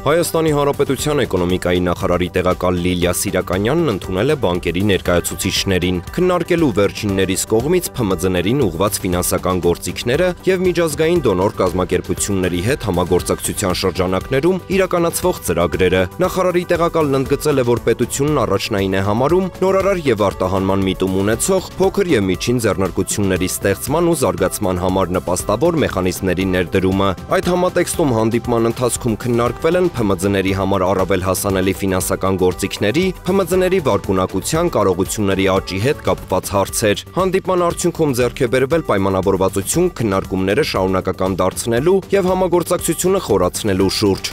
Հայաստանի Հանրապետության էկոնոմիկայի նախարարի տեղակալ Լիլիա Սիրականյանն ընդունել է բանկերի ներկայացուցիչներին, քննարկելու վերջիններիս կողմից ՓՄԶ-ներին ուղղված ֆինանսական գործիքները եւ միջազգային դոնոր կազմակերպությունների հետ համագործակցության շրջանակներում իրականացվող ծրագրերը։ Նախարարի տեղակալն ընդգծել է, որ պետությունն առաջնային է համարում նորարար եւ արտահանման միտում ունեցող փոքր եւ միջին ձեռնարկությունների ստեղծման ու զարգացման համար նպաստավոր մեխանիզմների ներդրումը։ Այդ համատեքստում հանդիպման ընթացքում քննարկվել են ՓՄԶ-ների համար առավել հասանելի ֆինանսական գործիքների, ՓՄԶ-ների վարկունակության կարողությունների աճի հետ կապված հարցեր։ Հանդիպման արդյունքում ձեռք է բերվել պայմանավորվածություն քննարկումները շարունակական դարձնելու եւ համագործակցությունը խորացնելու շուրջ։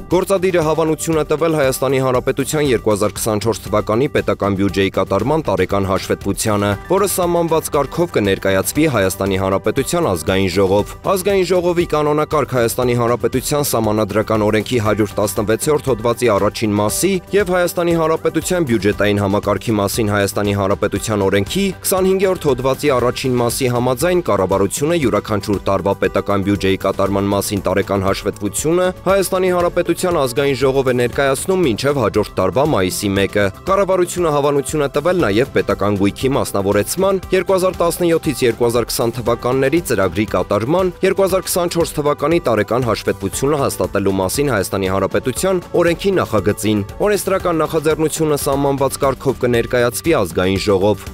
Գործադիրը հավանություն է տվել Հայաստանի Հանրապետության 2024 թվականի պետական բյուջեի կատարման տարեկան հաշվետվությանը, որը սահմանված կարգով կներկայացվի Հայաստանի Հանրապետության ազգային ժողով։ Ազգային ժողովի կանոնակարգ Հայաստանի Հանրապետության Սահմանադրական օրենքի 116-րդ հոդվածի առաջին մասի եւ Հայաստանի Հանրապետության բյուջետային համակարգի մասին Հայաստանի Հանրապետության օրենքի 25-րդ հոդվածի առաջին մասի համաձայն կառավարությունը յուրաքանչյուր տարվա պետական բյուջեի կատարման մասին տարեկան հաշվետվությունը Հայաստանի Հանրապետության ազգային ժողով է ներկայացնում մինչև հաջորդ տարվա մայիսի 1-ը։ Կառավարությունը հավանություն է տվել նաև պետական գույքի մասնավորեցման 2017-ից 2020 թվականների ծրագրի կատարման 2024 թվականի տարեկան հաշվետվությունը հաստատելու մասին Հայաստանի Հանրապետության օրենքի նախագծին։ Օրենսդրական նախաձեռնությունը սահմանված կարգով կներկայացվի ազգային ժողով։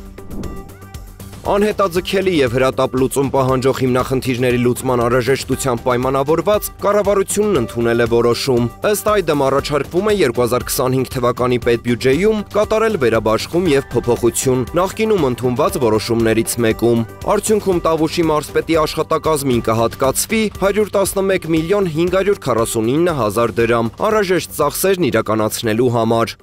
Անհետաձգելի եւ հրատապ լուծում պահանջող հիմնախնդիրների լուծման անհրաժեշտությամբ պայմանավորված կառավարությունն ընդունել է որոշում։ Ըստ այդմ առաջարկվում է 2025 թվականի պետբյուջեում կատարել վերաբաշխում եւ փոփոխություն նախկինում ընդունված որոշումներից մեկում։ Արդյունքում Տավուշի մարզպետի աշխատակազմին կհատկացվի 111 միլիոն 549 հազար դրամ անհրաժեշտ ծախսերն իրականացնելու համար։